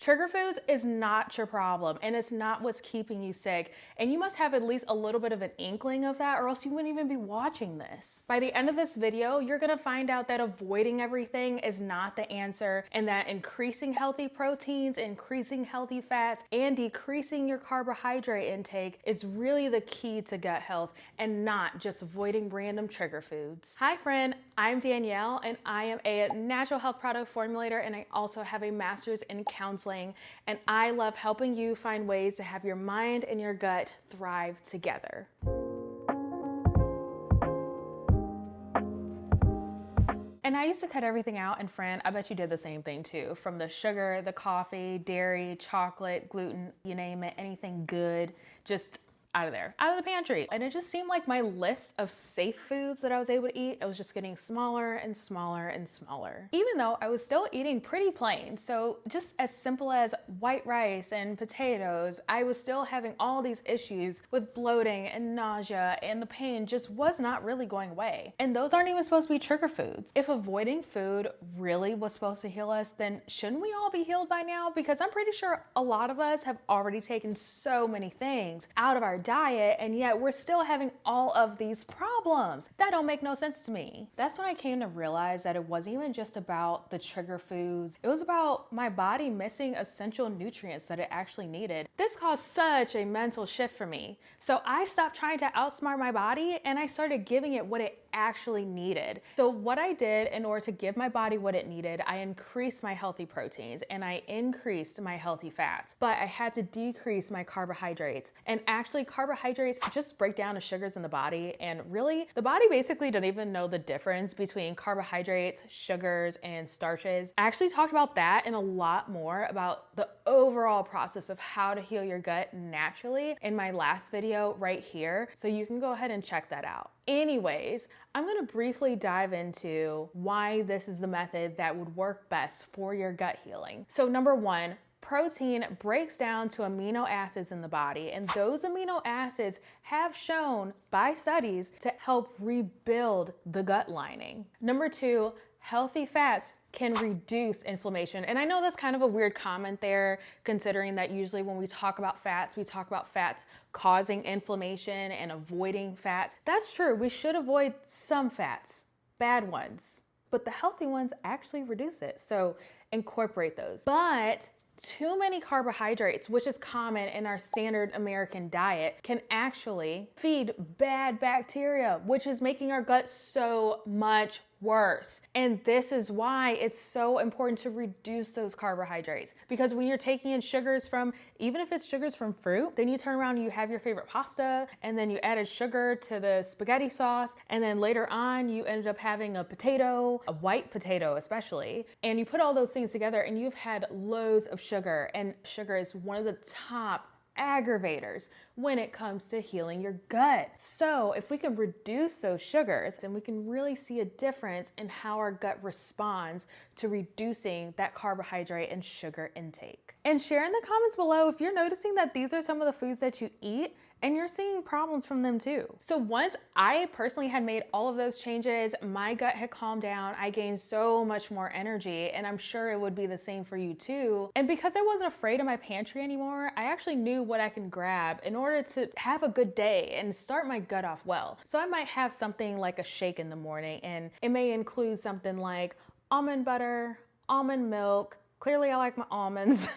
Trigger foods is not your problem, and it's not what's keeping you sick. And you must have at least a little bit of an inkling of that, or else you wouldn't even be watching this. By the end of this video, you're gonna find out that avoiding everything is not the answer, and that increasing healthy proteins, increasing healthy fats, and decreasing your carbohydrate intake is really the key to gut health, and not just avoiding random trigger foods. Hi friend, I'm Danielle, and I am a natural health product formulator, and I also have a master's in counseling. And I love helping you find ways to have your mind and your gut thrive together. And I used to cut everything out, and friend, I bet you did the same thing too. From the sugar, the coffee, dairy, chocolate, gluten, you name it, anything good, just out of there, out of the pantry. And it just seemed like my list of safe foods that I was able to eat, it was just getting smaller and smaller and smaller. Even though I was still eating pretty plain. So just as simple as white rice and potatoes, I was still having all these issues with bloating and nausea, and the pain just was not really going away. And those aren't even supposed to be trigger foods. If avoiding food really was supposed to heal us, then shouldn't we all be healed by now? Because I'm pretty sure a lot of us have already taken so many things out of our diet, and yet we're still having all of these problems. That don't make no sense to me. That's when I came to realize that it wasn't even just about the trigger foods. It was about my body missing essential nutrients that it actually needed. This caused such a mental shift for me. So I stopped trying to outsmart my body, and I started giving it what it actually needed. So what I did in order to give my body what it needed, I increased my healthy proteins and I increased my healthy fats, but I had to decrease my carbohydrates. And actually carbohydrates just break down to sugars in the body, and really the body basically doesn't even know the difference between carbohydrates, sugars, and starches. I actually talked about that and a lot more about the overall process of how to heal your gut naturally in my last video right here, so you can go ahead and check that out. Anyways, I'm gonna briefly dive into why this is the method that would work best for your gut healing. So number one, protein breaks down to amino acids in the body, and those amino acids have shown by studies to help rebuild the gut lining. Number two, healthy fats can reduce inflammation. And I know that's kind of a weird comment there, considering that usually when we talk about fats, we talk about fats causing inflammation and avoiding fats. That's true, we should avoid some fats, bad ones, but the healthy ones actually reduce it. So incorporate those. But too many carbohydrates, which is common in our standard American diet, can actually feed bad bacteria, which is making our gut so much worse. And this is why it's so important to reduce those carbohydrates, because when you're taking in sugars from, even if it's sugars from fruit, then you turn around and you have your favorite pasta, and then you added sugar to the spaghetti sauce, and then later on you ended up having a potato, a white potato especially, and you put all those things together and you've had loads of sugar. And sugar is one of the top aggravators when it comes to healing your gut. So if we can reduce those sugars, then we can really see a difference in how our gut responds to reducing that carbohydrate and sugar intake. And share in the comments below if you're noticing that these are some of the foods that you eat and you're seeing problems from them too. So once I personally had made all of those changes, my gut had calmed down, I gained so much more energy, and I'm sure it would be the same for you too. And because I wasn't afraid of my pantry anymore, I actually knew what I can grab in order to have a good day and start my gut off well. So I might have something like a shake in the morning, and it may include something like almond butter, almond milk. Clearly I like my almonds.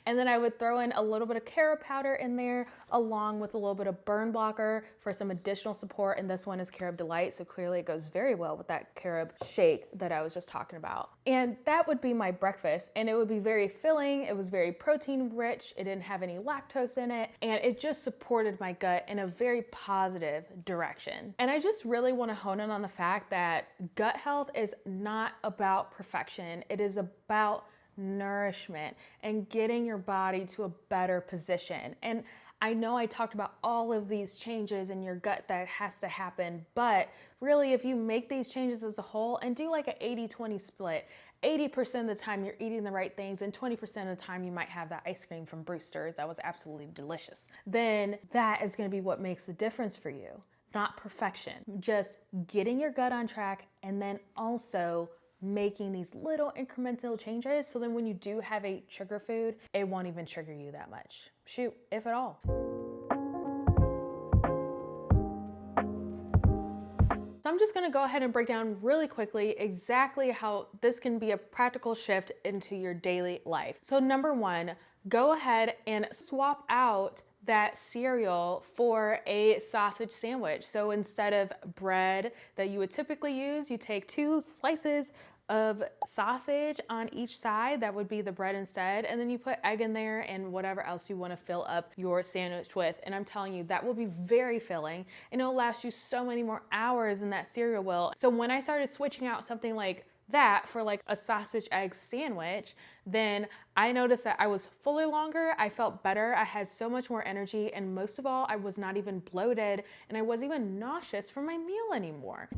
And then I would throw in a little bit of carrot powder in there, along with a little bit of burn blocker for some additional support. And this one is Carob Delight, so clearly it goes very well with that carob shake that I was just talking about. And that would be my breakfast, and it would be very filling. It was very protein rich. It didn't have any lactose in it, and it just supported my gut in a very positive direction. And I just really want to hone in on the fact that gut health is not about perfection. It is about nourishment and getting your body to a better position. And I know I talked about all of these changes in your gut that has to happen, but really if you make these changes as a whole and do like an 80-20 split, 80% of the time you're eating the right things and 20% of the time you might have that ice cream from Brewster's that was absolutely delicious, then that is going to be what makes the difference for you. Not perfection, just getting your gut on track, and then also making these little incremental changes. So then when you do have a trigger food, it won't even trigger you that much. Shoot, if at all. So I'm just gonna go ahead and break down really quickly exactly how this can be a practical shift into your daily life. So number one, go ahead and swap out that cereal for a sausage sandwich. So instead of bread that you would typically use, you take 2 slices of sausage on each side. That would be the bread instead. And then you put egg in there and whatever else you want to fill up your sandwich with. And I'm telling you, that will be very filling and it'll last you so many more hours than that cereal will. So when I started switching out something like that for like a sausage egg sandwich, then I noticed that I was fully longer, I felt better, I had so much more energy, and most of all, I was not even bloated and I wasn't even nauseous from my meal anymore.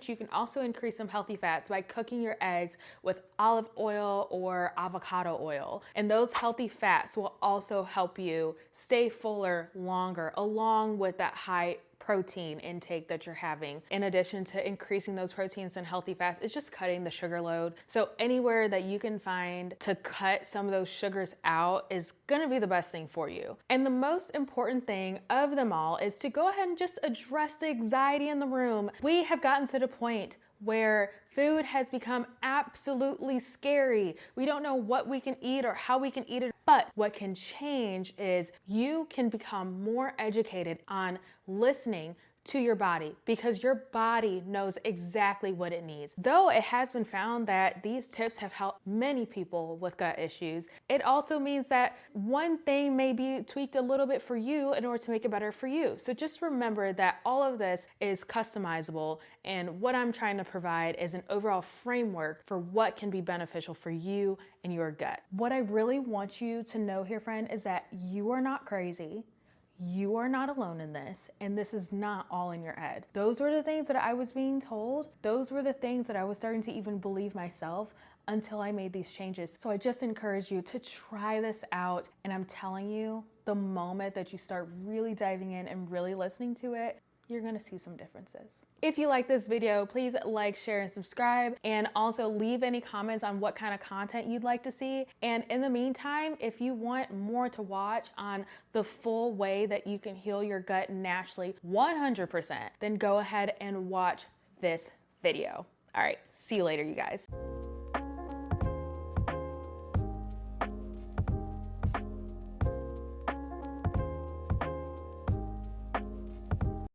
You can also increase some healthy fats by cooking your eggs with olive oil or avocado oil. And those healthy fats will also help you stay fuller longer, along with that high protein intake that you're having. In addition to increasing those proteins and healthy fats, it's just cutting the sugar load. So anywhere that you can find to cut some of those sugars out is gonna be the best thing for you. And the most important thing of them all is to go ahead and just address the anxiety in the room. We have gotten to the point where food has become absolutely scary. We don't know what we can eat or how we can eat it. But what can change is you can become more educated on listening to your body, because your body knows exactly what it needs. Though it has been found that these tips have helped many people with gut issues, it also means that one thing may be tweaked a little bit for you in order to make it better for you. So just remember that all of this is customizable, and what I'm trying to provide is an overall framework for what can be beneficial for you and your gut. What I really want you to know here, friend, is that you are not crazy. You are not alone in this, and this is not all in your head. Those were the things that I was being told. Those were the things that I was starting to even believe myself until I made these changes. So I just encourage you to try this out, and I'm telling you, the moment that you start really diving in and really listening to it, you're gonna see some differences. If you like this video, please like, share, and subscribe, and also leave any comments on what kind of content you'd like to see. And in the meantime, if you want more to watch on the full way that you can heal your gut naturally 100%, then go ahead and watch this video. All right, see you later, you guys.